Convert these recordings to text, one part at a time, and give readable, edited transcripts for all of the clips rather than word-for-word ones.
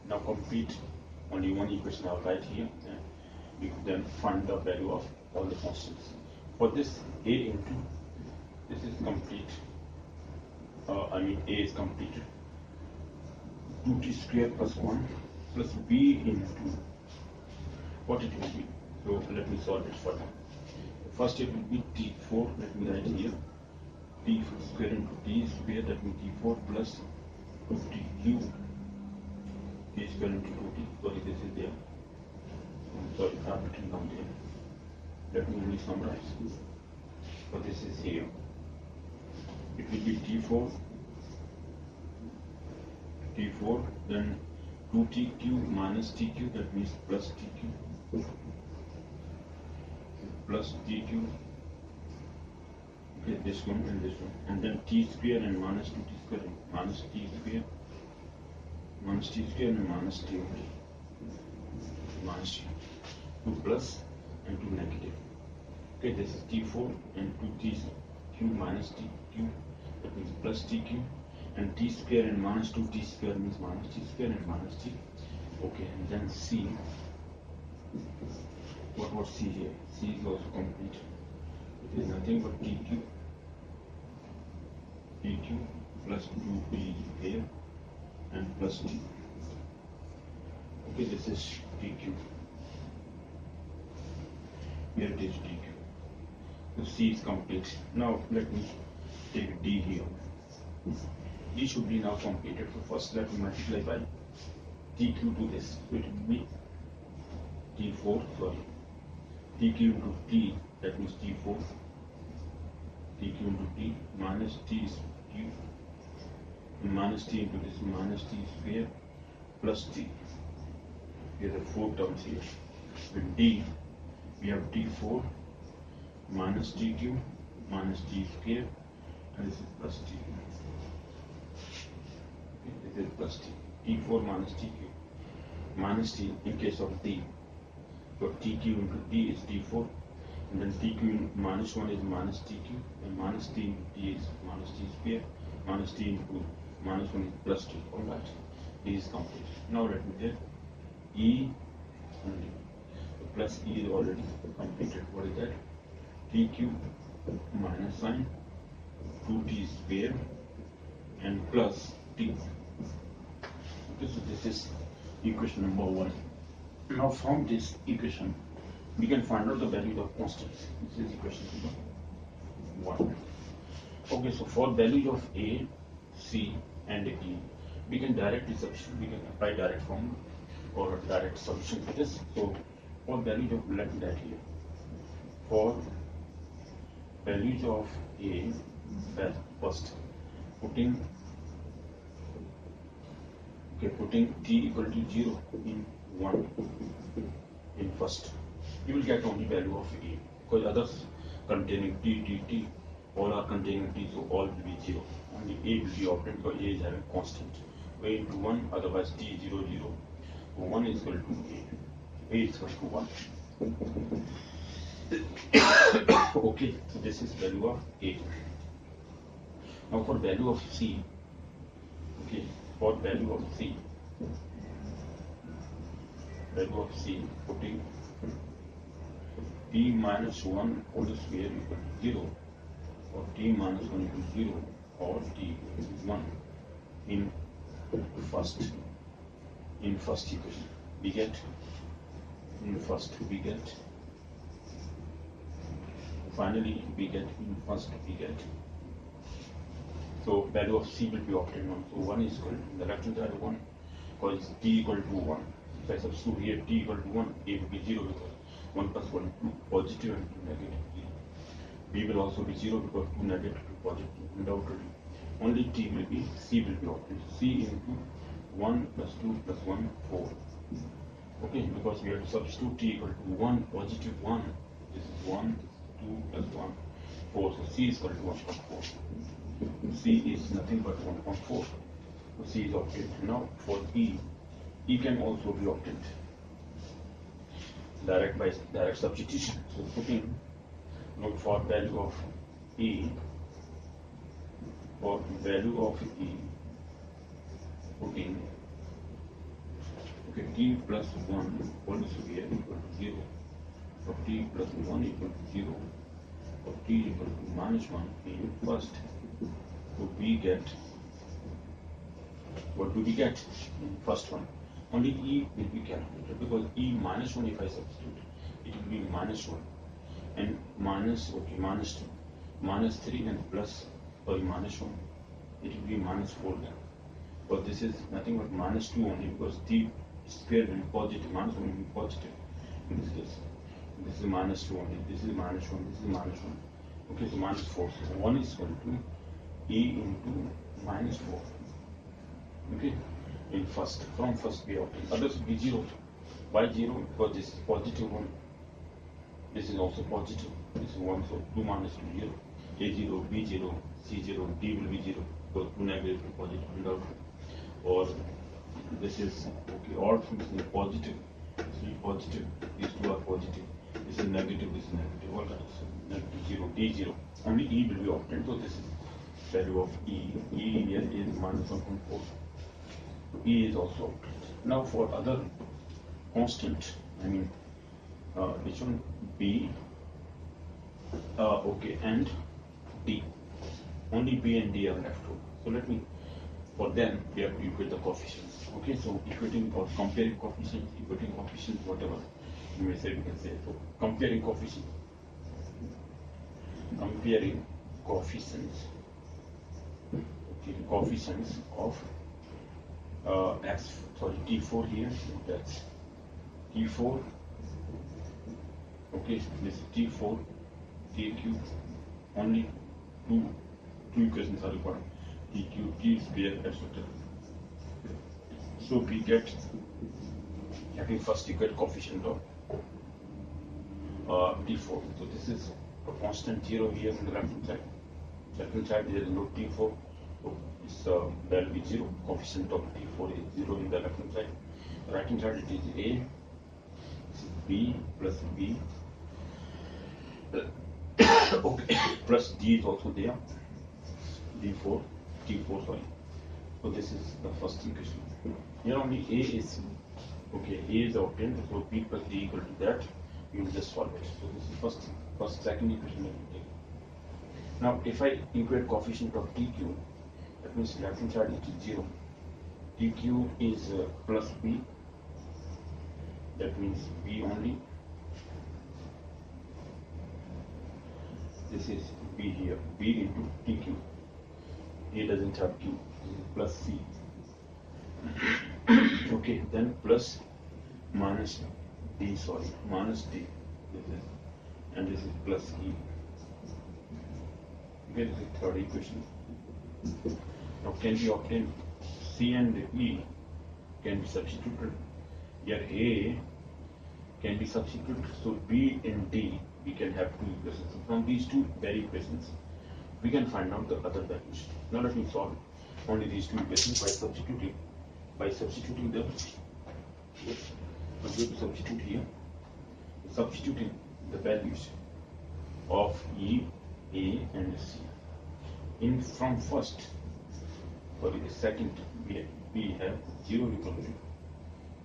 Now complete only one equation I'll write here, and you can then find the value of all the constants. For this a into, this is complete, a is completed, 2t square plus 1 plus b into what it will be. So let me solve it further. First it will be t4, let me write here, t square into t square, that means t4 plus 2tq, t square into 2t, sorry this is there, sorry I have written down there, let me only summarize. So this is here, it will be t4, then 2tq minus tq, that means plus tq, plus tq, okay, this one, and then t square and minus 2t square, minus t square, and minus t only, minus t, 2 plus and 2 negative. Okay, this is t4 and 2tq minus tq, that means plus tq, and t square and minus 2t square means minus t square and minus t. Okay, and then c, what was c here? C is also complete. It is nothing but tq plus 2t here and plus t. Okay, this is tq. Here it is tq. So c is complete. Now let me take d here. D should be now completed. So first let me multiply by tq to this. So it will be t4, sorry, tq into t, that means t4, tq into t minus t is q, and minus t into this minus t square plus t. Here are the 4 terms here. With d, we have t4 minus tq minus t square, and this is plus t. This is plus t. T4 minus tq minus t in case of d. So tq into d is t4, and then tq minus 1 is minus tq, and minus t into t is minus t square, minus t into minus 1 is plus t. Alright, d is complete. Now let me get e only. So plus e is already completed. What is that? tq minus sign 2t square and plus t. This is equation number 1. Now from this equation we can find out the value of constants. This is equation number 1. Okay, so for values of a, c and e, we can directly substitute, we can apply direct formula or direct solution to this. So for values of, let me write here, for values of a, first putting t equal to 0 in 1 in first, you will get only value of a, because others containing t, dt, all are containing t, so all will be 0. Only a will be obtained because a is having constant. A into 1, otherwise t 0 0. So 1 is equal to a is equal to 1. Okay, so this is value of a. Now for value of c, okay, for value of c, putting t minus 1 whole square equal to 0, or t minus 1 equal to 0, or t equal to 1 in first equation. We get finally we get in first we get. So value of c will be obtained 1. So 1 is equal to the left hand side 1, because t equal to 1. If I substitute here t equal to 1, a will be 0 because 1 plus 1 2, positive and 2 negative 0. B will also be 0 because 2 negative 2 positive. Undoubtedly only t will be, c will be obtained. C into 1 plus 2 plus 1 4. Okay, because we have to substitute t equal to 1 positive 1. This is 1 2 plus 1 4. So c is equal to 1.4. C is nothing but 1.4. So C is obtained. Now for E can also be obtained direct substitution. So putting, look for value of E, putting t plus 1 whole square equal to 0, or t plus 1 equal to 0, or t equal to minus 1 in first. So we get, what do we get in first one? Only e will be calculated, because e minus 1, if I substitute, it will be minus 1 and minus, okay, minus 2, minus 3 and plus, sorry, minus 1, it will be minus 4 then. But this is nothing but minus 2 only, because t square will be positive, minus 1 will be positive in this case. This is minus 2 only, this is minus 1, this is minus 1. Okay, so minus 4. So 1 is equal to e into minus 4. Okay, in first, from first we obtain. Others will be 0. Why 0? Because this is positive 1. This is also positive. This is 1, so 2 minus 2, 0. A0, B0, C0, D will be 0. So 2 negative to positive and out. Or this is, okay, all functions are positive. This is positive, these two are positive. This is negative, this is negative. All right, so negative 0, D0. Only E will be obtained. So this is value of E. E here is minus 1.4. E is also obtained. Now for other constant, I mean, which one? B, okay, and D. Only B and D are left over. So let me, for them, we have to equate the coefficients. Okay, so equating or comparing coefficients, equating coefficients, whatever you may say, we can say. So comparing coefficients, okay, coefficients of x, sorry, T4 here, that's T4, okay, this is T4, T cube, only two equations are required, T cube, T square, etc. So we get, having first equate coefficient of T4. So this is a constant 0 here on the left hand side. Left hand side there is no T4. So it's value is 0. Coefficient of T4 is 0 in the left hand side. Right hand side it is A. This is B plus B. Okay, plus D is also there. D4, T4, sorry. So this is the first equation. Here only A is, okay, A is obtained, so B plus D equal to that. You will just solve it. So this is second equation that we take. Now if I equate coefficient of TQ, that means left hand side it is 0. TQ is plus B. That means B only. This is B here. B into TQ. A doesn't have Q. This is plus C. Okay, then plus minus D, sorry, minus D. This is, and this is plus E. Okay, this is third equation. Now can we obtain C and E can be substituted. Here A can be substituted, so B and D we can have two equations. So from these two very equations we can find out the other values. Now let me solve only these two equations by substituting the, yes, I'm going to substitute here, substituting the values of E, A and C. In from first, sorry, the second we have 0 equal to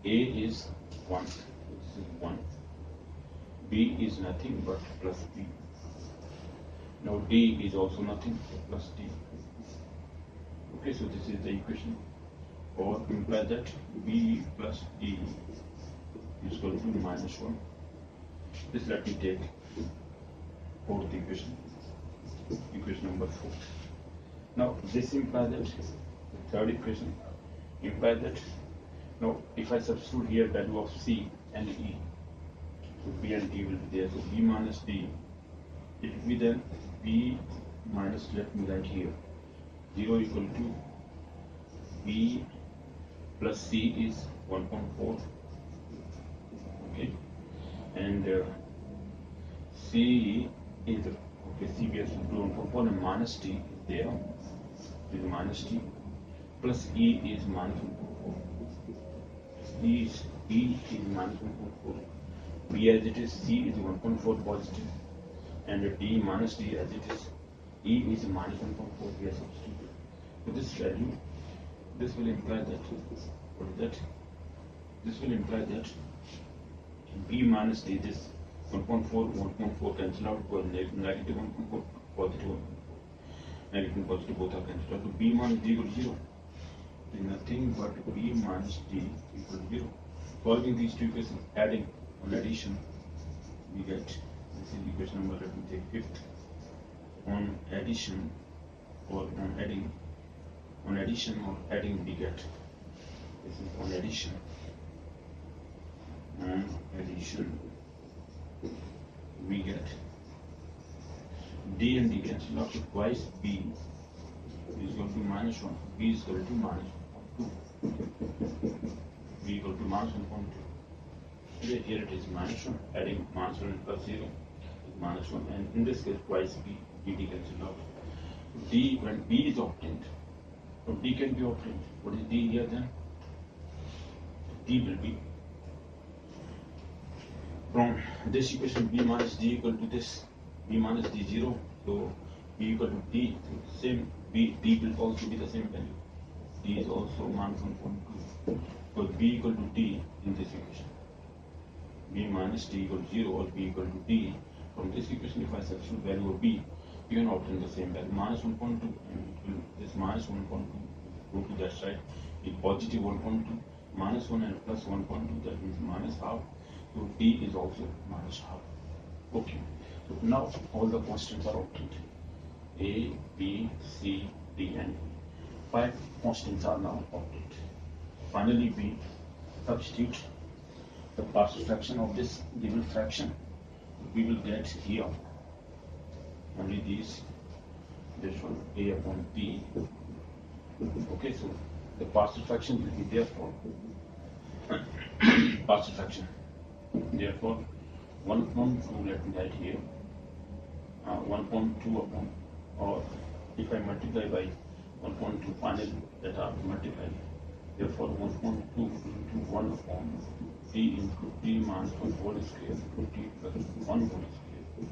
A is 1, this is 1, B is nothing but plus B. Now D is also nothing plus D. Okay, so this is the equation, or imply that B plus D is equal to minus 1. This let me take fourth equation, equation number 4. Now this implies that the third equation implies that, now if I substitute here value of C and E, so B and D will be there, so B minus D, it will be then B minus, let me write here, 0 equal to B plus C is 1.4, okay, and C is, okay, C we have to do 1.4 and minus D is there, is minus D, plus E is minus 1.4, E is minus 1.4, B as it is, C is 1.4 positive, and D minus D as it is, E is minus 1.4, we are substituted. So this value, this will imply that, what is that? This will imply that b minus d, this 1.4 cancel out, for negative 1.4, positive 1.4. Negative and positive both are cancelled out. So b minus d equal to 0. Is nothing but b minus d equal to 0. Solving these two equations, adding on addition, we get, this is equation number, let me take fifth. On addition or on adding or adding, we get, this is on addition. On addition, we get d and d cancel out, so twice b is equal to minus 1, b is equal to minus 2, b equal to minus 1.2. Here it is minus 1, adding minus 1 plus 0 is minus 1, and in this case twice b, d cancel out. D, when b is obtained, so d can be obtained. What is d here then? D will be, from this equation, b minus d equal to this, b minus d 0, so b equal to d, same, b, d will also be the same value. D is also minus 1.2. So b equal to d in this equation. B minus d equal to 0 or b equal to d. From this equation, if I substitute value of b, you can obtain the same value, minus 1.2, and this minus 1.2 go to that side, with positive 1.2, minus 1 and plus 1.2, that means minus half. So d is also minus half. Okay. So now all the constants are obtained. A, B, C, D, and 5 constants are now obtained. Finally, we substitute the partial fraction of this given fraction. We will get here only these, this one, A upon B. Okay, so the partial fraction will be therefore partial fraction. Therefore, 1 upon 2, let me write here, 1.2 upon, or if I multiply by 1.2 finally, that are multiplied. Therefore, 1.2 into 1 upon d into d minus 1 whole square into d plus 1 whole square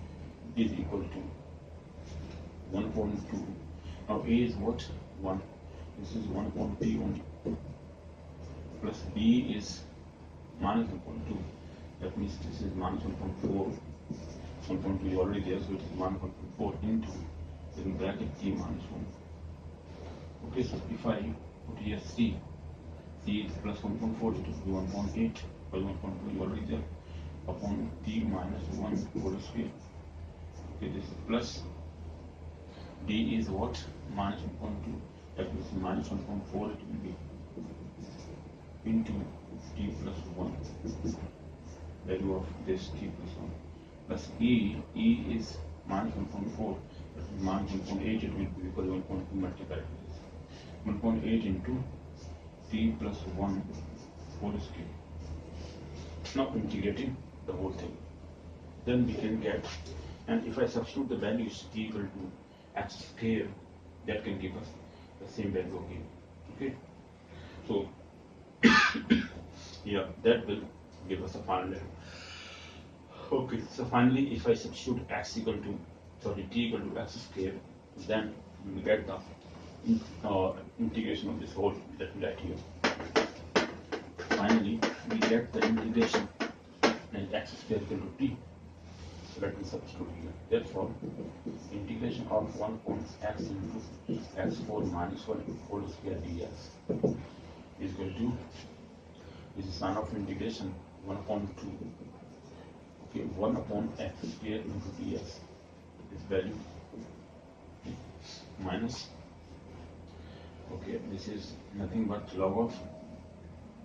is equal to 1.2. Now a is what? 1. This is 1 upon d only. Plus b is minus 1.2. That means this is minus 1.4. 1.2 is already there, so it is 1.4 into the bracket d minus 1. Okay, so if I put here c is plus 1.4, it will be 1.8, but 1.2 is already there, upon d minus 1 whole square. Okay, this is plus, d is what? Minus 1.2, that means minus 1.4 it will be, into d plus 1, value of this d plus 1, plus e is minus 1.4, that means minus 1.8 it will be, because 1.2 multiplied with this, 1.8 into d plus 1 whole square. Now integrating the whole thing, then we can get, and if I substitute the values d equal to x square, that can give us the same value again. Okay, so yeah, that will give us a final value. Okay, so finally, if I substitute x equal to, sorry, d equal to x square, then we will get the integration of this whole, let me write here. Finally, we get the integration and x square equal to t. So let me substitute here. Therefore, integration of 1 upon x into x4 minus 1 whole square dx is equal to, this is sign of integration 1 upon 2. Okay, 1 upon x square into dx, this value minus, okay, this is nothing but log of,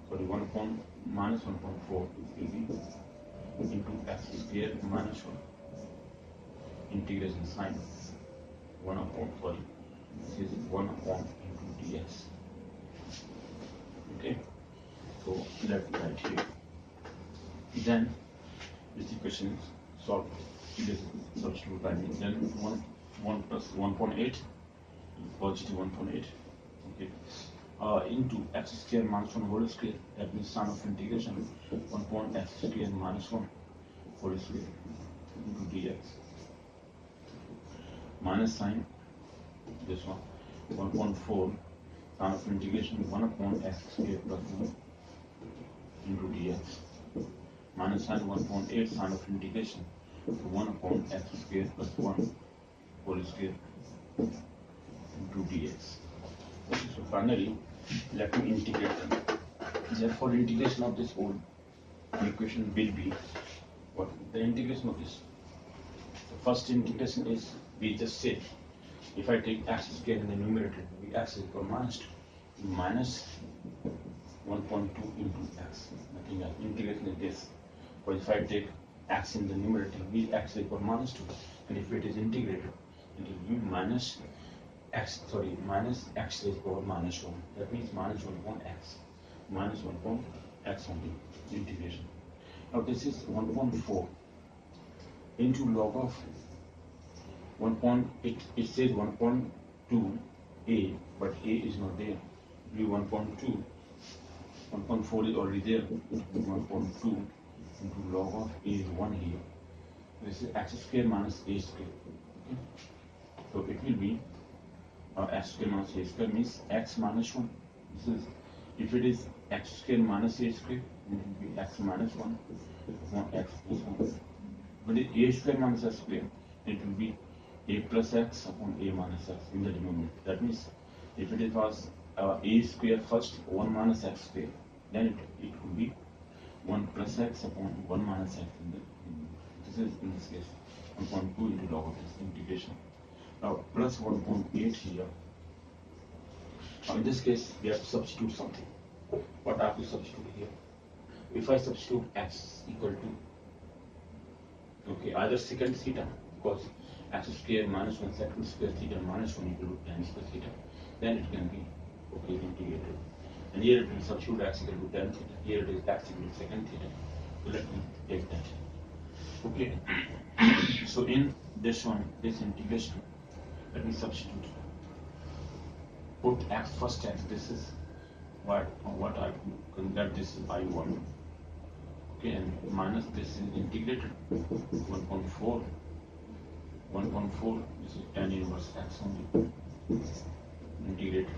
sorry, 1 upon minus 1.4 will be into x square minus 1, integration sign 1 upon, sorry, this is 1 upon into dx. Okay, so let's write here. Then this equation is solved. This substitute by me. Then 1 plus 1.8, positive 1.8. Okay, into x square minus 1 whole square. That means sign of integration 1 upon x square minus 1 whole square into dx. Minus sign, this one 1.4, sign of integration 1 upon x square plus 1 into minus sine 1/8 sine of integration to 1 upon x square plus 1 whole square into dx. So finally, let me integrate them. Therefore, integration of this whole equation will be what? The integration of this. The first integration is, we just said, if I take x square in the numerator, x is equal to minus 2, minus 1.2 into x, nothing else. Integration is this. But if I take x in the numerator, x is equal to minus 2, and if it is integrated, it will be minus x is equal to minus 1. That means minus 1 upon x. Minus 1 upon x only. Integration. Now this is 1.4 into log of 1. It says 1.2 a, but a is not there. It will be 1.2. 1.4 is already there. 1.2 into log of a is 1 here. This is x square minus a square. Okay? So it will be x square minus a square means x minus 1. This is, if it is x square minus a square, then it will be x minus 1 upon x plus 1. But it a square minus a square, it will be a plus x upon a minus x in the denominator. That means if it was a square first, 1 minus x square, then it would be 1 plus x upon 1 minus x in the denominator. This is in this case 1.2 into log of this integration. Now plus 1.8 here. Now in this case we have to substitute something. What I have to substitute here? If I substitute x equal to, okay, either secant theta, because x square minus 1 secant square theta minus 1 equal to tan square theta, then it can be, okay, integrated. And here it will substitute x equal to tan theta. Here it is x equal to secant theta. So let me take that. Okay. So in this one, this integration, let me substitute. Put x first x. This is what I consider, this is I1. Okay, and minus this is integrated 1.4. 1.4, this is tan inverse x only. Integrated.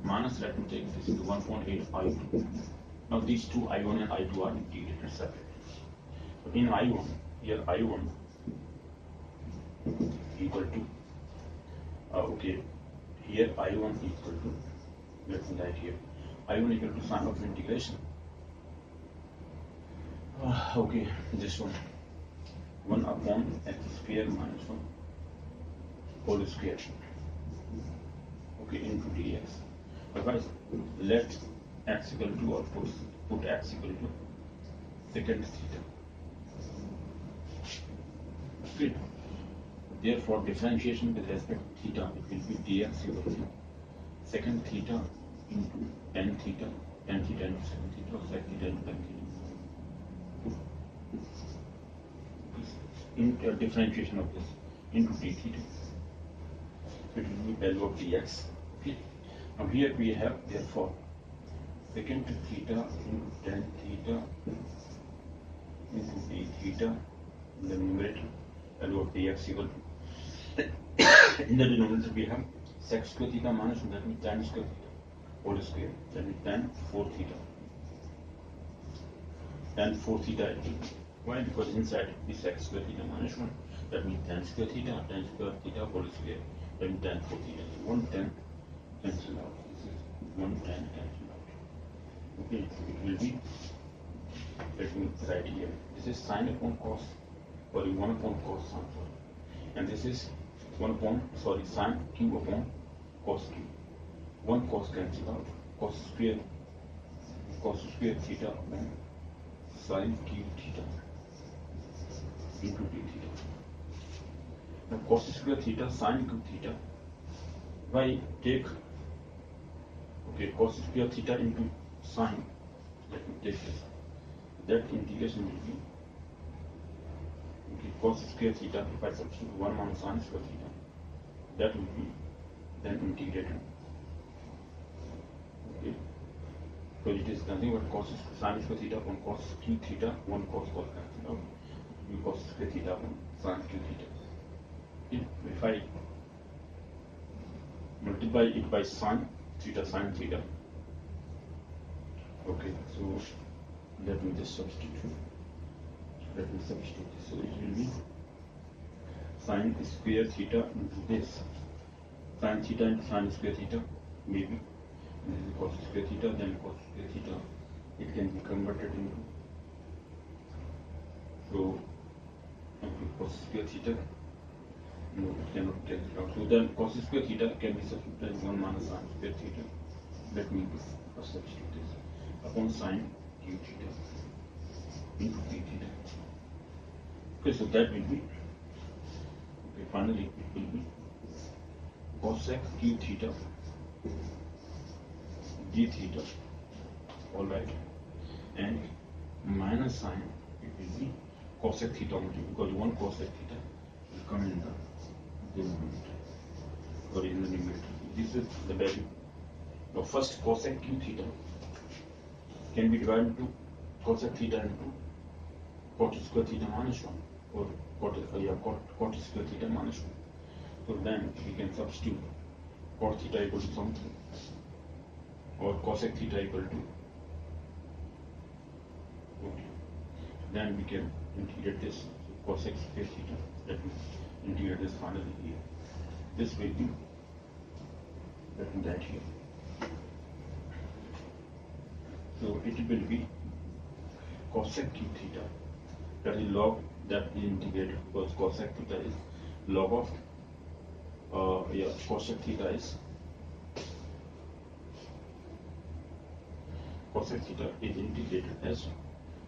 Minus, let me take this is 1.8 I2. Now these two I1 and I2 are integrated separately. So in I1, here I1 equal to, okay, here I1 equal to, let me write here, I1 equal to sine of integration. Okay, this one, 1 upon x square minus 1 whole square, okay, into dx. Otherwise, let x equal to, or put x equal to secant theta. Okay. Therefore, differentiation with respect to theta, it will be dx equal to secant theta into tan theta into secant theta, or sec theta into tan theta. In differentiation of this into d theta, it will be value of dx. Okay. Now here we have, therefore, secant theta into tan theta into d theta in the numerator, value of dx equal to, in the denominator we have sec square theta minus 1, that means tan square theta whole square, that means tan 4 theta. Tan 4 theta. Why? Because inside is sec square theta minus 1, that means tan square theta whole square, that means tan 4 theta. 1 tan cancel out. This is 1 tan cancel out. Okay, so it will be, let me write here, this is sine upon cos, or 1 upon cos sine, and this is 1 upon, sine q upon cos q. 1 cos cancel out, cos square theta upon sine q theta into d theta. Now cos square theta sine q theta, if I take, okay, cos square theta into sine, let me take this, that integration will be, okay, cos square theta, if I substitute 1 minus sine square theta, that will be then integrated. Okay, so it is nothing but cos sine square theta upon cos q theta, 1 cos cancel out, it will be cos square theta upon sine q theta. Okay. If I multiply it by sine theta, okay, so let me just substitute. Let me substitute this. So it will be sine square theta into this. Sine theta into sine square theta, maybe. And this is cos square theta, then cos square theta. It can be converted into. So, cos square theta. No, it cannot take it out. So then cos square theta can be substituted as 1 minus sine square theta. Let me substitute this upon sine q theta into p theta. Okay, so that will be, okay, finally it will be cosec q theta d theta, alright, and minus sine it will be cosec theta only, because one cosec theta will come in the denominator or in the numerator. This is the value. Now first cosec q theta can be divided into cosec theta into cot square theta minus 1 or cot square theta minus 1. So then we can substitute cot theta equal to something or cosec theta equal to, okay. Then we can integrate this, so cosec square theta. Let me integrate this finally here. This will be, let me write here. So it will be cosec q theta, that is log, that is integrated, because cosec theta is log of cosec theta is integrated as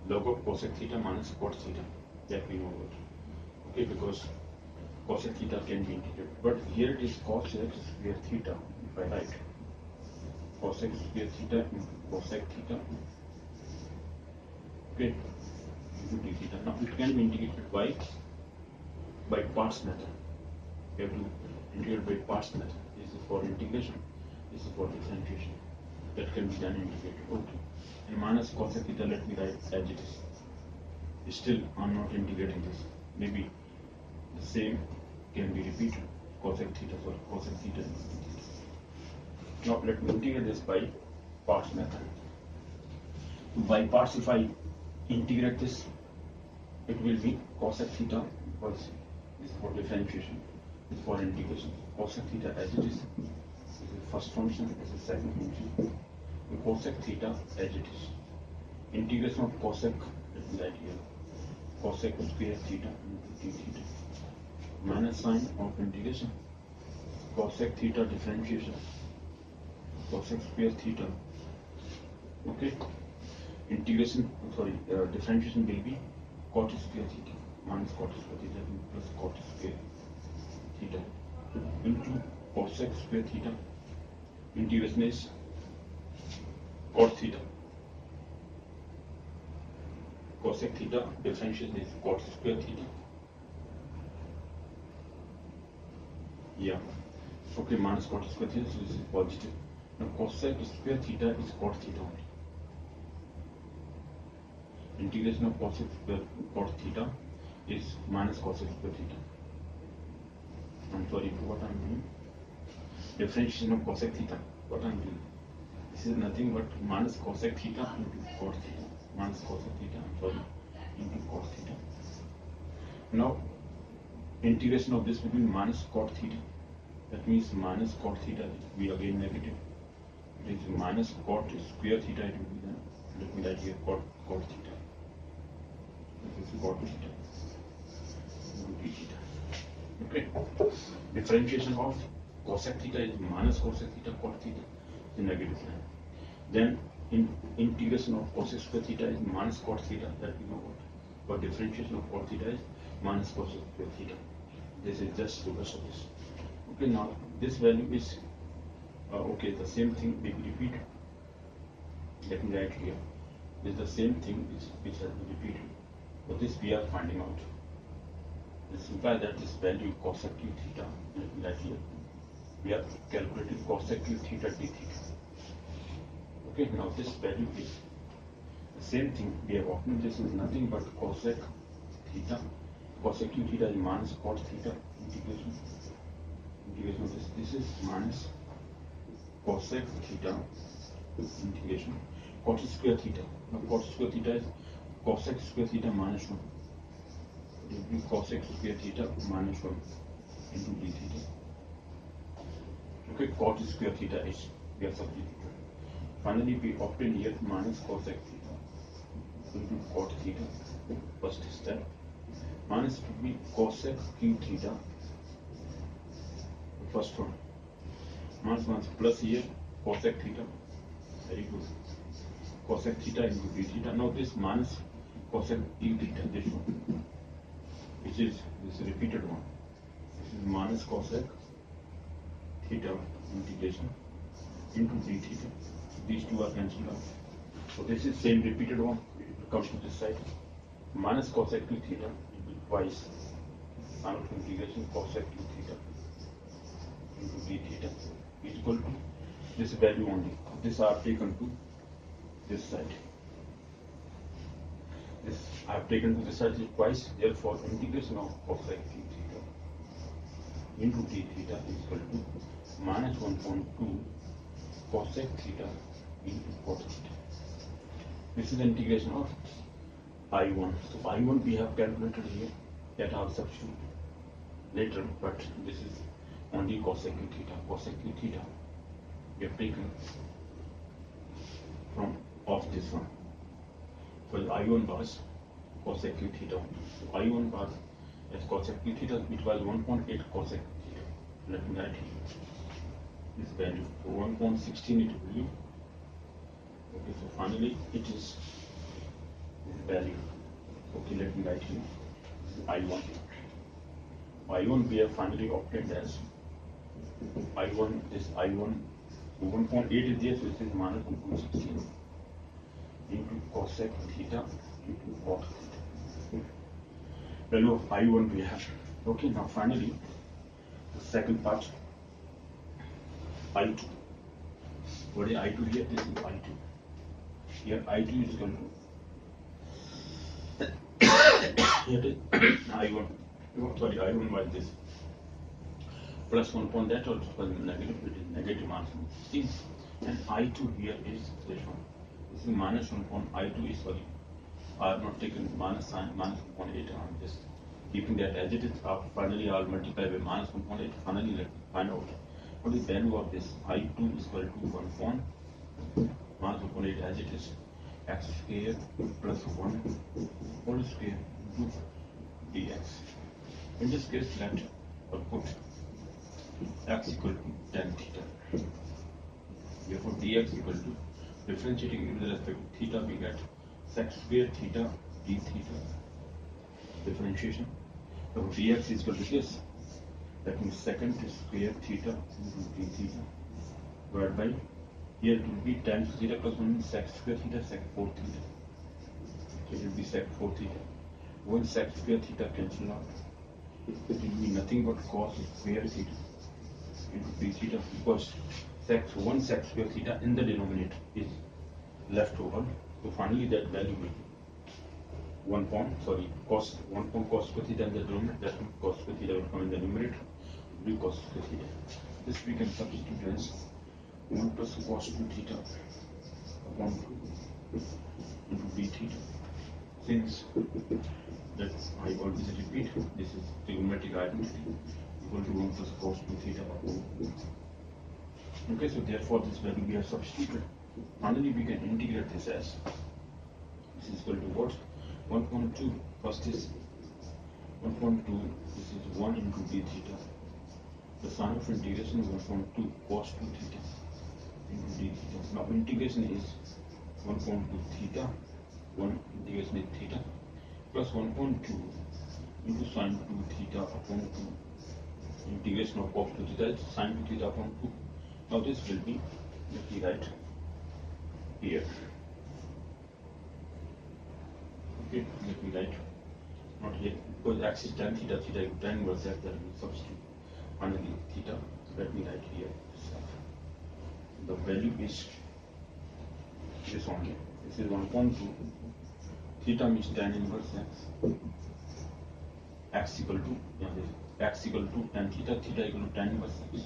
log of cosec theta minus cot theta, that we know about. Okay, because cosec theta can be integrated, but here it is cosec square theta. If I write cosec square theta into cosec theta, okay, into d theta. Now it can be integrated by parts method. We have to integrate by parts method. This is for integration, this is for differentiation. That can be done integrated. Okay. And minus cosec theta, let me write as it is. Still, I'm not integrating this. Maybe the same can be repeated. Cosec theta, sorry, cosec theta into theta. Now let me integrate this by parts method. By parts, if I integrate this, it will be cosec theta, because this is for differentiation, this is for integration. Cosec theta as it is. This is first function, this is second function. Cosec theta as it is. Integration of cosec, let me write here. Cosec square theta into d theta. Minus sign of integration. Cosec theta differentiation. Cosec square theta. Okay. Integration, sorry, differentiation will be cot square theta minus cot square theta plus cot square theta into cosec square theta. Integration is cot theta. Cosec theta differentiation is cot square theta. Yeah. Okay, minus cot square theta, so this is positive. Now cosec square theta is cot theta only. Integration of cosec square cot theta is minus cosec square theta. I'm sorry for what I'm doing. Differentiation of cosec theta, what I'm doing. This is nothing but minus cosec theta into cot theta. Minus cosec theta, I'm sorry, into cot theta. Now, integration of this will be minus cot theta. That means minus cot theta will be again negative. It is minus cot square theta, it will be then. Let me write here cot theta. This is cot theta into d theta. Okay. Differentiation of cosec theta is minus cosec theta cot theta, the negative sign. Then integration of cosec square theta is minus cot theta, that we know what. But differentiation of cot theta is minus cosec square theta. This is just reverse of this. Okay, now this value is okay, the same thing will be repeated. Let me write here. This is the same thing which has been repeated. But this we are finding out. This implies that this value cosec q theta, let me write here. We are calculating cosec q theta d theta. Okay, now this value is the same thing we have obtained. This is nothing but cosec theta. Cosec q theta is minus cot theta integration. Integration of this. This is minus cosec theta integration cot square theta. Now cot square theta is cosec square theta minus 1. into cos x square theta minus 1 into d theta. Okay, cot square theta is we are substituted. Finally, we obtain here minus cos x theta into cot theta. First step. Minus will be cos x cube theta. The first one. Minus 1 plus here cos x theta. Very good. Cos x theta into d theta. Now this minus cos x cube theta, this one, which is this repeated one. This is minus cos x theta integration into d theta. These two are cancelled out. So this is same repeated one. It will come to this side. Minus cos x cube theta will be twice sine of integration cos x cube theta into d theta is equal to this value only. This I have taken to this side. This I have taken to this side is twice. Therefore, integration of cos x cube theta into d theta is equal to minus 1.2 cos x theta into cot theta. This is the integration of I1. So I1 we have calculated here. That I'll substitute later, but this is only cos x cube theta. Cos x cube theta we have taken from of this one. So I1 was cos x cube theta. So I1 was as cos x cube theta, it was 1.8 cos x theta. Let me write here this value. So 1.16 it will be. Okay, so finally it is this value. Okay, let me write here. This is I1. I1 we have finally obtained as I1, this I1, so 1.8 is there, so this is minus 1.16 into cos x theta into cot theta. Value of I1 we have. Okay, now finally the second part, I2. What is I2 here? This is I2. Here I2 is equal to here it is I1. Sorry, I1 was this plus 1 upon that also was negative. It is negative minus 16, and I2 here is this one. This is minus 1 upon I2 is sorry. I have not taken minus sign minus 1.8 on this. Keeping that as it is, finally I'll multiply by minus 1.8. Finally, let me find out what is the value of this. I2 is equal to 1 minus 1.8 as it is x square plus 1 whole square into dx. In this case, let or put x equal to tan theta. Therefore, dx equal to differentiating with respect to theta, we get sec square theta d theta. Differentiation. So dx is equal to this. That means secant square theta into d theta divided by here it will be tan theta plus 1 sec square theta sec 4 theta. So it will be sec 4 theta. When sec square theta cancel out, it will be nothing but cos square theta into d theta, because one sec square theta in the denominator is left over. So finally that value will be 1 cos square theta in the denominator. That means cos square theta will come in the numerator. It will be cos square theta. This we can substitute as 1 plus cos 2 theta upon 2 into d theta. Since that I always repeat, this is trigonometric identity equal to 1 plus cos 2 theta upon 2. Okay, so therefore this value we have substituted. Finally we can integrate this as this is equal to what? 1.2. First is 1.2, this is 1 into d theta. The sine of integration is 1.2 cos 2 theta into d theta. Now integration is 1.2 theta, 1 integration is theta, plus 1.2 into sine 2 theta upon 2. Integration of cos 2 theta is sine 2 theta upon 2. Now this will be, let me write here. Okay, let me write, not here, because x is tan theta, theta is tan inverse x, that will substitute. Finally theta, let me write here. The value is this only. This is 1.2. Theta means tan inverse x. X equal to x equal to tan theta, theta equal to tan inverse x.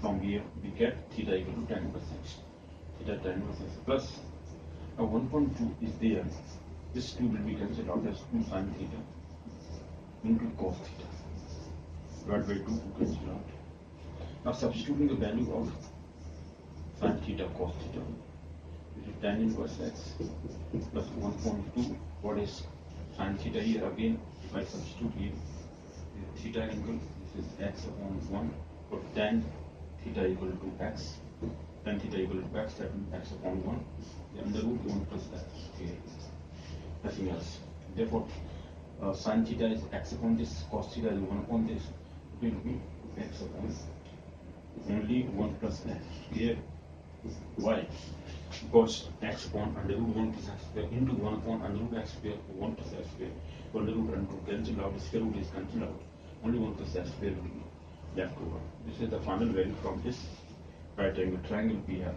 From here we get theta equal to tan inverse x. Theta tan inverse x plus now 1.2 is there. This 2 will be cancelled out as 2 sin theta into cos theta divided by 2 to cancel out. Now substituting the value of sin theta cos theta, which is tan inverse x plus 1.2. What is sin theta here? Again, if I substitute here, the theta angle, this is x upon 1, for tan theta equal to x, tan theta equal to x, that means x upon 1, the under root 1 plus x square, nothing else. Therefore, sin theta is x upon this, cos theta is 1 upon this, it will be x upon only 1 plus x square. Why? Because x upon under root 1 plus x square into 1 upon under root x square 1 plus x square. So under root and root cancel out, the square root is cancelled out. Only 1 plus x square will be left over. This is the final value from this right angle triangle we have.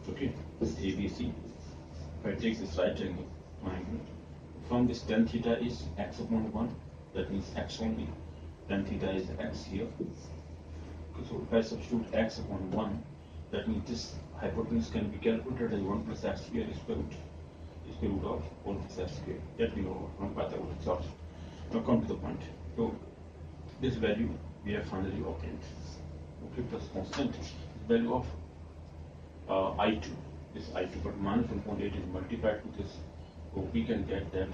Okay, this is ABC. If I take this right angle triangle, from this tan theta is x upon 1, that means x only. Tan theta is x here. So if I substitute x upon 1, that means this hypotenuse can be calculated as 1 plus x square is square root of 1 plus x square. That we know from Pythagoras also. Now come to the point. So this value we have finally obtained. Okay, plus constant value of I2. This I2, but minus 1.8 is multiplied to this. So we can get that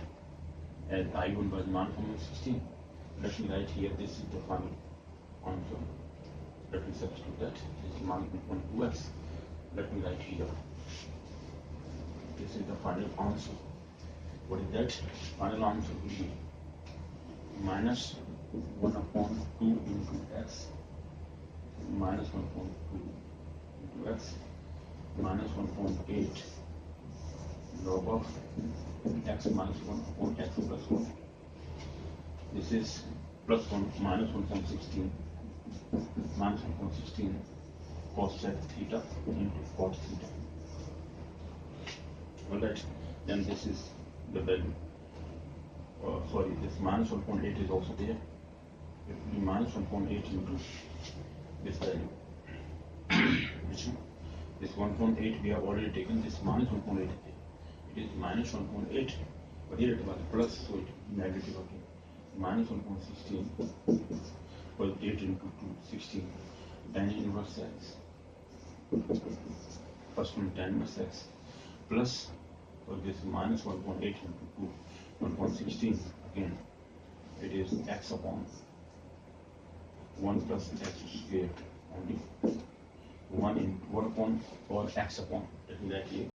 as I1 was minus 116. Let me write here, this is the final answer. Let me substitute that. This is minus 1.2x. Let me write here. This is the final answer. What is that? Final answer will be minus 1 upon 2 into x, minus 1.2 into x, minus 1.8 log of x minus 1 upon x plus 1. This is plus 1 minus 1.16 minus 1.16 cos theta into cos theta. Alright, then this is the value. Sorry, this minus 1.8 is also there. It will be minus 1.8 into this value. Which one? This 1.8 we have already taken. This minus 1.8 is there. It is minus 1.8, but here it was plus, so it will be negative again. Minus 1.16 was 8 into 2, 16. Tan inverse x. First one tan inverse x plus, so this minus 1.8 into 2, 1.16 again. It is x upon 1 plus x squared only. 1 upon or x upon, let me write here.